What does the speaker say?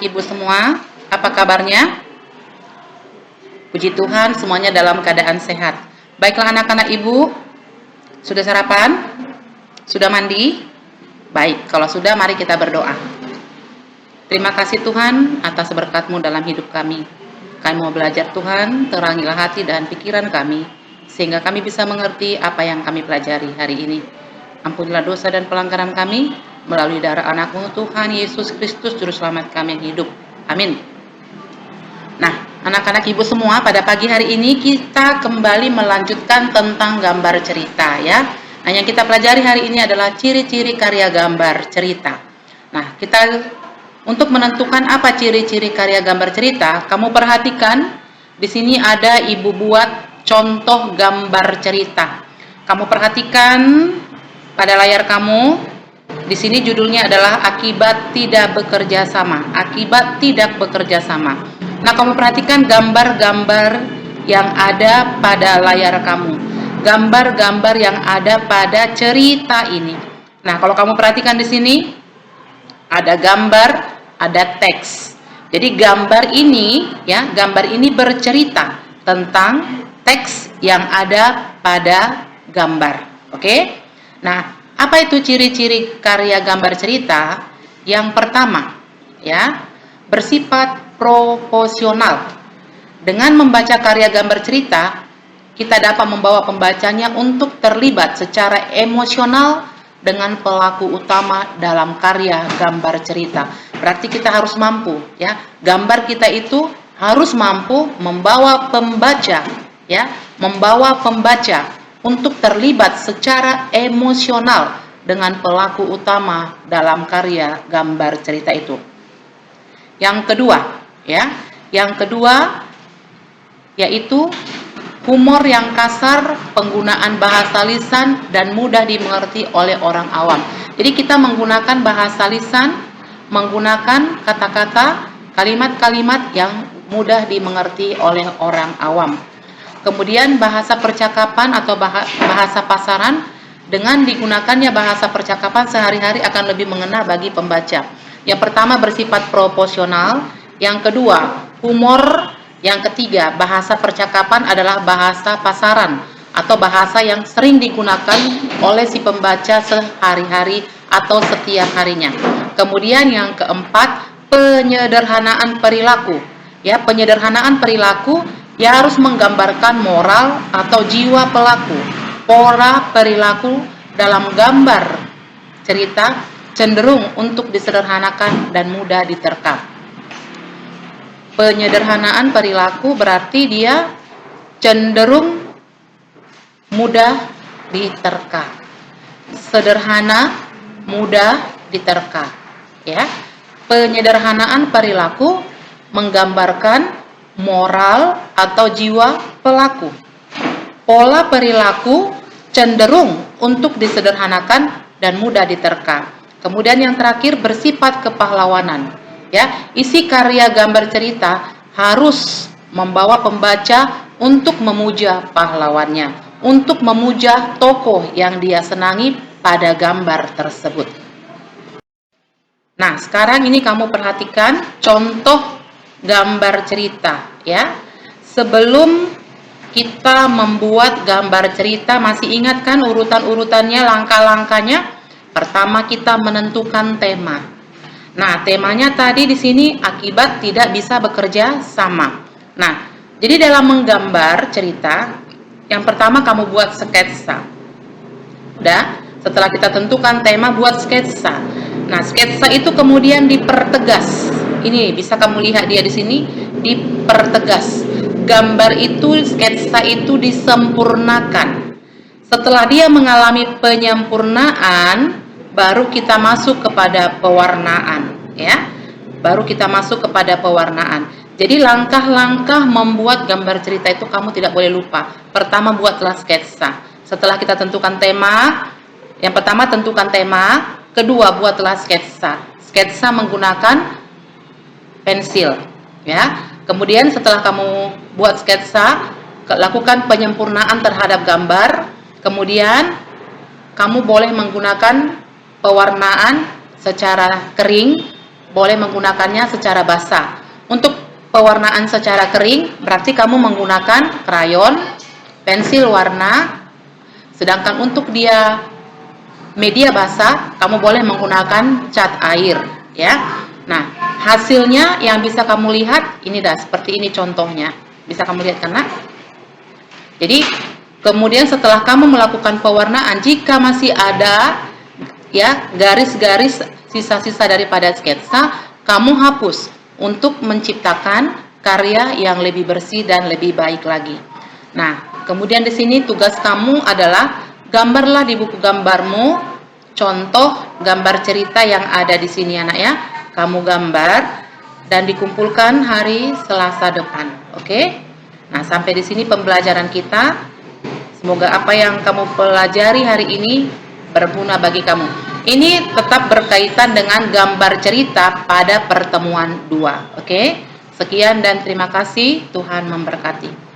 anak-anak ibu semua, apa kabarnya? Puji Tuhan, semuanya dalam keadaan sehat. Baiklah anak-anak ibu, sudah sarapan? Sudah mandi? Baik, kalau sudah mari kita berdoa. Terima kasih Tuhan atas berkat-Mu dalam hidup kami. Kami mau belajar Tuhan, terangilah hati dan pikiran kami, sehingga kami bisa mengerti apa yang kami pelajari hari ini. Ampunilah dosa dan pelanggaran kami, melalui darah anak-Mu Tuhan Yesus Kristus, Juru Selamat kami yang hidup. Amin. Nah, anak-anak ibu semua, pada pagi hari ini kita kembali melanjutkan tentang gambar cerita ya. Nah, yang kita pelajari hari ini adalah ciri-ciri karya gambar cerita. Nah, kita untuk menentukan apa ciri-ciri karya gambar cerita, kamu perhatikan di sini ada ibu buat contoh gambar cerita. Kamu perhatikan pada layar kamu, di sini judulnya adalah akibat tidak bekerja sama. Akibat tidak bekerja sama. Nah, kamu perhatikan gambar-gambar yang ada pada layar kamu. Gambar-gambar yang ada pada cerita ini. Nah, kalau kamu perhatikan di sini ada gambar, ada teks. Jadi gambar ini ya, gambar ini bercerita tentang teks yang ada pada gambar. Oke? Nah, apa itu ciri-ciri karya gambar cerita? Yang pertama, ya, bersifat proporsional. Dengan membaca karya gambar cerita, kita dapat membawa pembacanya untuk terlibat secara emosional dengan pelaku utama dalam karya gambar cerita. Berarti kita harus mampu, ya. Gambar kita itu harus mampu membawa pembaca, ya, membawa pembaca untuk terlibat secara emosional dengan pelaku utama dalam karya gambar cerita itu. Yang kedua, ya, yang kedua yaitu humor yang kasar, penggunaan bahasa lisan dan mudah dimengerti oleh orang awam. Jadi kita menggunakan bahasa lisan, menggunakan kata-kata, kalimat-kalimat yang mudah dimengerti oleh orang awam. Kemudian bahasa percakapan atau bahasa pasaran, dengan digunakannya bahasa percakapan sehari-hari akan lebih mengena bagi pembaca. Yang pertama bersifat proporsional, yang kedua humor, yang ketiga bahasa percakapan adalah bahasa pasaran atau bahasa yang sering digunakan oleh si pembaca sehari-hari atau setiap harinya. Kemudian yang keempat penyederhanaan perilaku. Ya, penyederhanaan perilaku ya harus menggambarkan moral atau jiwa pelaku. Pola perilaku dalam gambar cerita cenderung untuk disederhanakan dan mudah diterka. Penyederhanaan perilaku berarti dia cenderung mudah diterka. Sederhana, mudah diterka, ya. Penyederhanaan perilaku menggambarkan moral atau jiwa pelaku. Pola perilaku cenderung untuk disederhanakan dan mudah diterka. Kemudian yang terakhir bersifat kepahlawanan. Ya, isi karya gambar cerita harus membawa pembaca untuk memuja pahlawannya, untuk memuja tokoh yang dia senangi pada gambar tersebut. Nah, sekarang ini kamu perhatikan contoh gambar cerita, ya. Sebelum kita membuat gambar cerita, masih ingat kan urutan-urutannya, langkah-langkahnya? Pertama kita menentukan tema. Nah, temanya tadi di sini akibat tidak bisa bekerja sama. Nah, jadi dalam menggambar cerita, yang pertama kamu buat sketsa. Udah, setelah kita tentukan tema, buat sketsa. Nah, sketsa itu kemudian dipertegas. Ini bisa kamu lihat dia di sini, dipertegas. Gambar itu, sketsa itu disempurnakan. Setelah dia mengalami penyempurnaan, baru kita masuk kepada pewarnaan, ya. Baru kita masuk kepada pewarnaan. Jadi langkah-langkah membuat gambar cerita itu kamu tidak boleh lupa. Pertama buatlah sketsa. Setelah kita tentukan tema, yang pertama tentukan tema, kedua buatlah sketsa. Sketsa menggunakan pensil, ya. Kemudian setelah kamu buat sketsa, lakukan penyempurnaan terhadap gambar. Kemudian kamu boleh menggunakan pewarnaan secara kering boleh menggunakannya secara basah. Untuk pewarnaan secara kering, berarti kamu menggunakan krayon, pensil warna. Sedangkan untuk dia media basah, kamu boleh menggunakan cat air, ya. Nah, hasilnya yang bisa kamu lihat ini dah seperti ini contohnya. Bisa kamu lihat kan, Nak? Jadi, kemudian setelah kamu melakukan pewarnaan, jika masih ada ya garis-garis sisa-sisa daripada sketsa, kamu hapus untuk menciptakan karya yang lebih bersih dan lebih baik lagi. Nah, kemudian di sini tugas kamu adalah gambarlah di buku gambarmu contoh gambar cerita yang ada di sini, anak ya. Kamu gambar dan dikumpulkan hari Selasa depan. Oke? Nah, sampai di sini pembelajaran kita. Semoga apa yang kamu pelajari hari ini berguna bagi kamu. Ini tetap berkaitan dengan gambar cerita pada pertemuan 2. Oke? Sekian dan terima kasih. Tuhan memberkati.